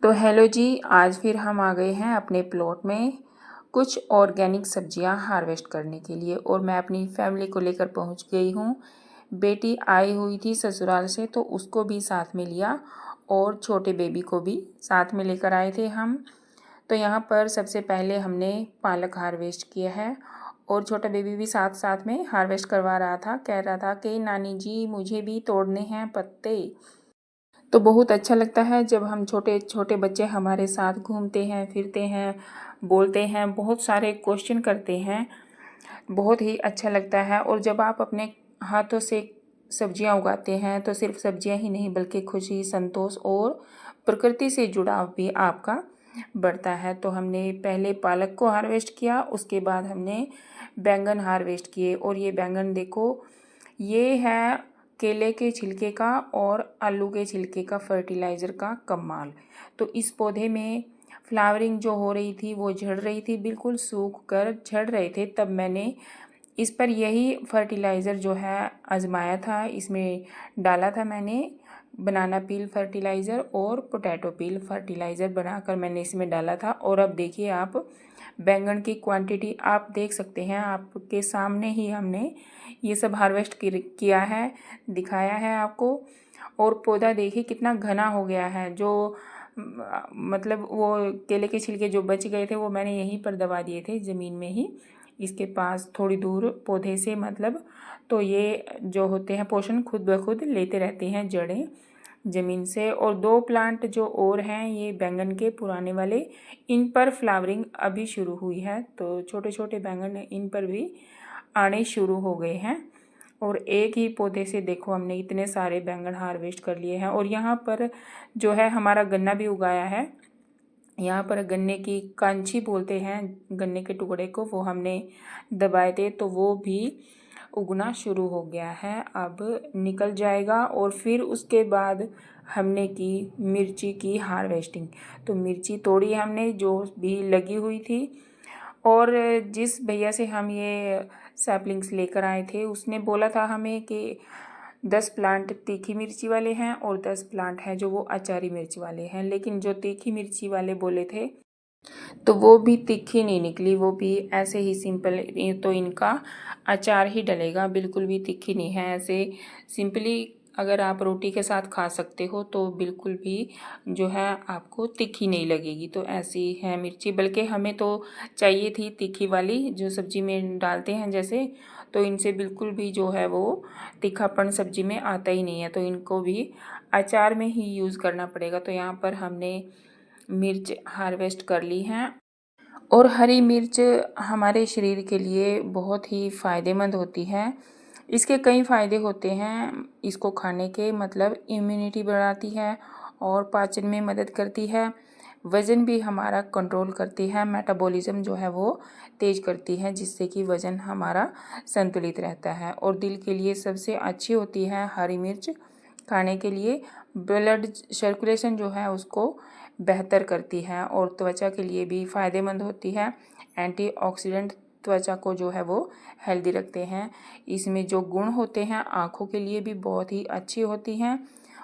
तो हेलो जी, आज फिर हम आ गए हैं अपने प्लॉट में कुछ ऑर्गेनिक सब्जियां हार्वेस्ट करने के लिए और मैं अपनी फैमिली को लेकर पहुंच गई हूं। बेटी आई हुई थी ससुराल से तो उसको भी साथ में लिया और छोटे बेबी को भी साथ में लेकर आए थे हम। तो यहाँ पर सबसे पहले हमने पालक हार्वेस्ट किया है और छोटा बेबी भी साथ साथ में हार्वेस्ट करवा रहा था, कह रहा था कि नानी जी मुझे भी तोड़ने हैं पत्ते। तो बहुत अच्छा लगता है जब हम छोटे छोटे बच्चे हमारे साथ घूमते हैं, फिरते हैं, बोलते हैं, बहुत सारे क्वेश्चन करते हैं, बहुत ही अच्छा लगता है। और जब आप अपने हाथों से सब्जियां उगाते हैं तो सिर्फ सब्जियां ही नहीं बल्कि खुशी, संतोष और प्रकृति से जुड़ाव भी आपका बढ़ता है। तो हमने पहले पालक को हार्वेस्ट किया, उसके बाद हमने बैंगन हार्वेस्ट किए और ये बैंगन देखो, ये है केले के छिलके का और आलू के छिलके का फर्टिलाइज़र का कमाल। तो इस पौधे में फ्लावरिंग जो हो रही थी वो झड़ रही थी, बिल्कुल सूख कर झड़ रहे थे। तब मैंने इस पर यही फर्टिलाइज़र जो है आजमाया था, इसमें डाला था मैंने बनाना पील फर्टिलाइज़र और पोटैटो पील फर्टिलाइज़र बनाकर मैंने इसमें डाला था। और अब देखिए आप बैंगन की क्वांटिटी आप देख सकते हैं, आपके सामने ही हमने ये सब हार्वेस्ट किया है, दिखाया है आपको। और पौधा देखिए कितना घना हो गया है। जो मतलब वो केले के छिलके जो बच गए थे वो मैंने यहीं पर दबा दिए थे ज़मीन में ही, इसके पास थोड़ी दूर पौधे से मतलब। तो ये जो होते हैं पोषण खुद ब खुद लेते रहते हैं जड़ें ज़मीन से। और दो प्लांट जो और हैं ये बैंगन के पुराने वाले, इन पर फ्लावरिंग अभी शुरू हुई है। तो छोटे छोटे बैंगन इन पर भी आने शुरू हो गए हैं। और एक ही पौधे से देखो हमने इतने सारे बैंगन हार्वेस्ट कर लिए हैं। और यहाँ पर जो है हमारा गन्ना भी उगाया है, यहाँ पर गन्ने की कांची बोलते हैं गन्ने के टुकड़े को, वो हमने दबाए थे तो वो भी उगना शुरू हो गया है, अब निकल जाएगा। और फिर उसके बाद हमने की मिर्ची की हार्वेस्टिंग। तो मिर्ची तोड़ी हमने जो भी लगी हुई थी। और जिस भैया से हम ये सैपलिंग्स लेकर आए थे उसने बोला था हमें कि 10 प्लांट तीखी मिर्ची वाले हैं और 10 प्लांट हैं जो वो अचारी मिर्ची वाले हैं। लेकिन जो तीखी मिर्ची वाले बोले थे तो वो भी तीखी नहीं निकली, वो भी ऐसे ही सिंपल। तो इनका अचार ही डलेगा, बिल्कुल भी तीखी नहीं है। ऐसे सिंपली अगर आप रोटी के साथ खा सकते हो तो बिल्कुल भी जो है आपको तीखी नहीं लगेगी। तो ऐसी है मिर्ची, बल्कि हमें तो चाहिए थी तीखी वाली जो सब्जी में डालते हैं जैसे। तो इनसे बिल्कुल भी जो है वो तीखापन सब्जी में आता ही नहीं है, तो इनको भी अचार में ही यूज़ करना पड़ेगा। तो यहाँ पर हमने मिर्च हार्वेस्ट कर ली हैं। और हरी मिर्च हमारे शरीर के लिए बहुत ही फ़ायदेमंद होती है। इसके कई फ़ायदे होते हैं इसको खाने के, मतलब इम्यूनिटी बढ़ाती है और पाचन में मदद करती है, वज़न भी हमारा कंट्रोल करती है, मेटाबॉलिज्म जो है वो तेज़ करती है जिससे कि वज़न हमारा संतुलित रहता है। और दिल के लिए सबसे अच्छी होती है हरी मिर्च खाने के लिए, ब्लड सर्कुलेशन जो है उसको बेहतर करती है और त्वचा के लिए भी फ़ायदेमंद होती है। एंटीऑक्सीडेंट त्वचा को जो है वो हेल्दी रखते हैं। इसमें जो गुण होते हैं आँखों के लिए भी बहुत ही अच्छी होती हैं।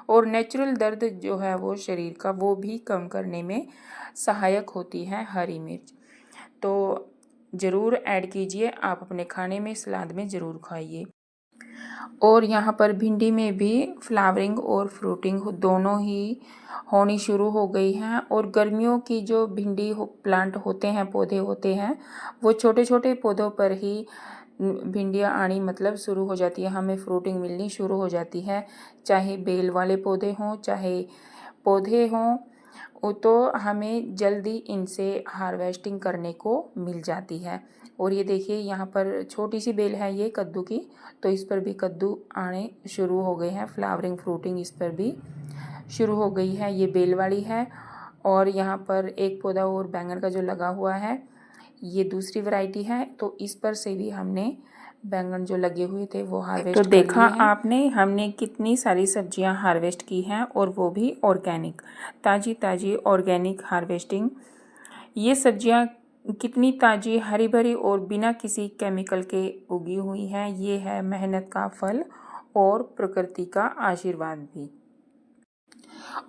और नेचुरल दर्द जो है वो शरीर का वो भी कम करने में सहायक होती है हरी मिर्च। तो ज़रूर ऐड कीजिए, आप अपने खाने में, सलाद में ज़रूर खाइए। और यहाँ पर भिंडी में भी फ्लावरिंग और फ्रूटिंग दोनों ही होनी शुरू हो गई हैं। और गर्मियों की जो भिंडी प्लांट होते हैं, पौधे होते हैं, वो छोटे छोटे पौधों पर ही भिंडियाँ आनी मतलब शुरू हो जाती है, हमें फ्रूटिंग मिलनी शुरू हो जाती है। चाहे बेल वाले पौधे हों चाहे पौधे हों, वो तो हमें जल्दी इनसे हार्वेस्टिंग करने को मिल जाती है। और ये देखिए यहाँ पर छोटी सी बेल है ये कद्दू की, तो इस पर भी कद्दू आने शुरू हो गए हैं, फ्लावरिंग फ्रूटिंग इस पर भी शुरू हो गई है, ये बेल वाली है। और यहाँ पर एक पौधा और बैंगन का जो लगा हुआ है ये दूसरी वैरायटी है, तो इस पर से भी हमने बैंगन जो लगे हुए थे वो हार्वेस्ट कर लिए हैं। तो देखा आपने हमने कितनी सारी सब्जियां हार्वेस्ट की हैं और वो भी ऑर्गेनिक, ताज़ी ताज़ी ऑर्गेनिक हार्वेस्टिंग। ये सब्जियां कितनी ताज़ी, हरी भरी और बिना किसी केमिकल के उगी हुई हैं। ये है मेहनत का फल और प्रकृति का आशीर्वाद भी।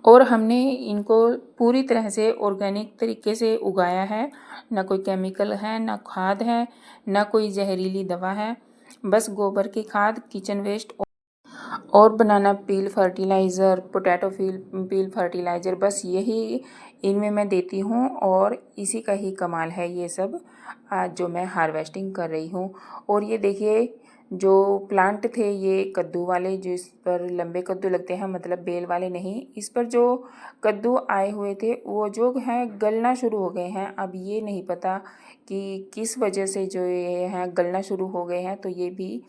और हमने इनको पूरी तरह से ऑर्गेनिक तरीके से उगाया है। ना कोई केमिकल है, ना खाद है, ना कोई जहरीली दवा है। बस गोबर की खाद, किचन वेस्ट और banana peel fertiliser, potato peel fertiliser, बस यही इनमें मैं देती हूँ और इसी का ही कमाल है ये सब आज जो मैं हार्वेस्टिंग कर रही हूँ। और ये देखिए जो प्लांट थे ये कद्दू वाले, जिस पर लंबे कद्दू लगते हैं, मतलब बेल वाले नहीं, इस पर जो कद्दू आए हुए थे वो जो है गलना शुरू हो गए हैं। अब ये नहीं पता कि किस वजह से जो ये हैं गलना शुरू हो गए हैं, तो ये भी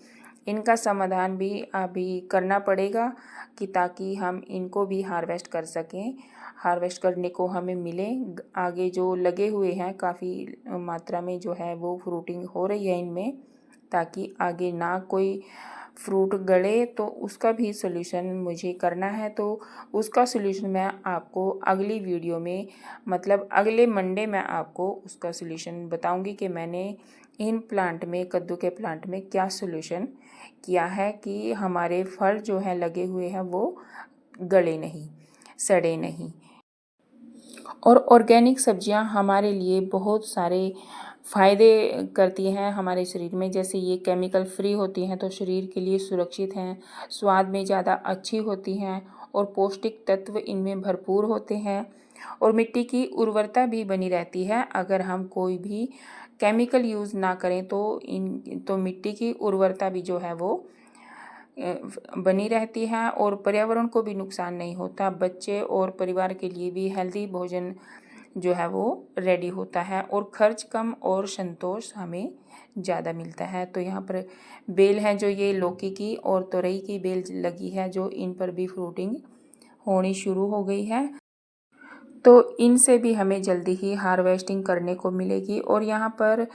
इनका समाधान भी अभी करना पड़ेगा कि ताकि हम इनको भी हार्वेस्ट कर सकें। हार्वेस्ट करने को हमें मिले। आगे जो लगे हुए हैं काफ़ी मात्रा में जो है वो फ्रूटिंग हो रही है इनमें, ताकि आगे ना कोई फ्रूट गले, तो उसका भी सॉल्यूशन मुझे करना है। तो उसका सॉल्यूशन मैं आपको अगली वीडियो में, मतलब अगले मंडे मैं आपको उसका सॉल्यूशन बताऊंगी कि मैंने इन प्लांट में, कद्दू के प्लांट में क्या सॉल्यूशन किया है कि हमारे फल जो हैं लगे हुए हैं वो गले नहीं, सड़े नहीं। और ऑर्गेनिक सब्जियां हमारे लिए बहुत सारे फ़ायदे करती हैं हमारे शरीर में। जैसे ये केमिकल फ्री होती हैं तो शरीर के लिए सुरक्षित हैं, स्वाद में ज़्यादा अच्छी होती हैं और पौष्टिक तत्व इनमें भरपूर होते हैं। और मिट्टी की उर्वरता भी बनी रहती है। अगर हम कोई भी केमिकल यूज़ ना करें तो मिट्टी की उर्वरता भी जो है वो बनी रहती है और पर्यावरण को भी नुकसान नहीं होता। बच्चे और परिवार के लिए भी हेल्दी भोजन जो है वो रेडी होता है और खर्च कम और संतोष हमें ज़्यादा मिलता है। तो यहाँ पर बेल है जो ये लौकी की और तोरई की बेल लगी है, जो इन पर भी फ्रूटिंग होनी शुरू हो गई है। तो इनसे भी हमें जल्दी ही हार्वेस्टिंग करने को मिलेगी। और यहाँ पर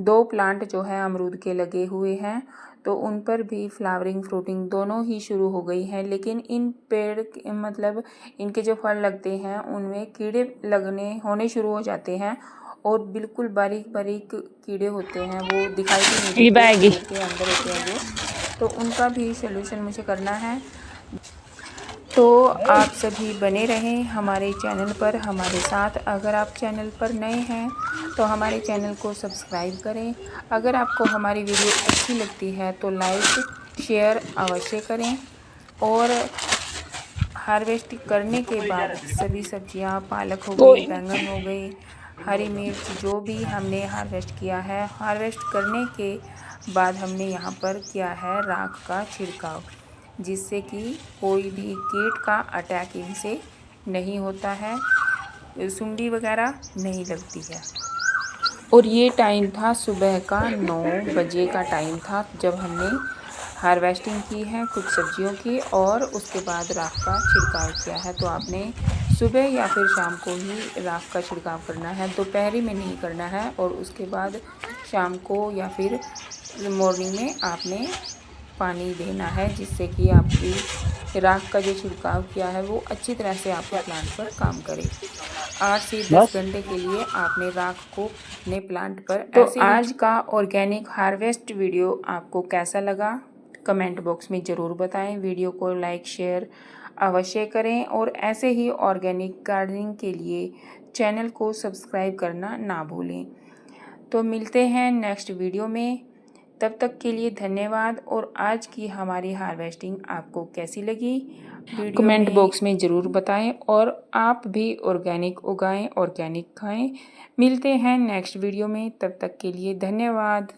2 प्लांट जो है अमरूद के लगे हुए हैं, तो उन पर भी फ्लावरिंग फ्रूटिंग दोनों ही शुरू हो गई है। लेकिन इन पेड़ मतलब इनके जो फल लगते हैं उनमें कीड़े लगने होने शुरू हो जाते हैं और बिल्कुल बारीक बारीक कीड़े होते हैं, वो दिखाई भी नहीं देते, पेड़ के अंदर होते हैं जो। तो उनका भी सलूशन मुझे करना है। तो आप सभी बने रहें हमारे चैनल पर हमारे साथ। अगर आप चैनल पर नए हैं तो हमारे चैनल को सब्सक्राइब करें। अगर आपको हमारी वीडियो अच्छी लगती है तो लाइक शेयर अवश्य करें। और हार्वेस्ट करने के बाद सभी सब्जियां, पालक हो गई, बैंगन हो गई, हरी मिर्च, जो भी हमने हार्वेस्ट किया है, हार्वेस्ट करने के बाद हमने यहाँ पर किया है राख का छिड़काव, जिससे कि कोई भी कीट का अटैक इनसे नहीं होता है, सुंडी वगैरह नहीं लगती है। और ये टाइम था सुबह का 9 बजे का टाइम था जब हमने हार्वेस्टिंग की है कुछ सब्जियों की और उसके बाद राख का छिड़काव किया है। तो आपने सुबह या फिर शाम को ही राख का छिड़काव करना है, दोपहर में नहीं करना है। और उसके बाद शाम को या फिर मॉर्निंग में आपने पानी देना है, जिससे कि आपकी राख का जो छिड़काव किया है वो अच्छी तरह से आपके प्लांट पर काम करे। 8 से 10 घंटे के लिए आपने राख को अपने प्लांट पर तो ऐसे आज का ऑर्गेनिक हार्वेस्ट वीडियो आपको कैसा लगा कमेंट बॉक्स में ज़रूर बताएं। वीडियो को लाइक शेयर अवश्य करें और ऐसे ही ऑर्गेनिक गार्डनिंग के लिए चैनल को सब्सक्राइब करना ना भूलें। तो मिलते हैं नेक्स्ट वीडियो में, तब तक के लिए धन्यवाद। और आज की हमारी हार्वेस्टिंग आपको कैसी लगी वीडियो कमेंट बॉक्स में ज़रूर बताएं और आप भी ऑर्गेनिक उगाएं, ऑर्गेनिक खाएं। मिलते हैं नेक्स्ट वीडियो में, तब तक के लिए धन्यवाद।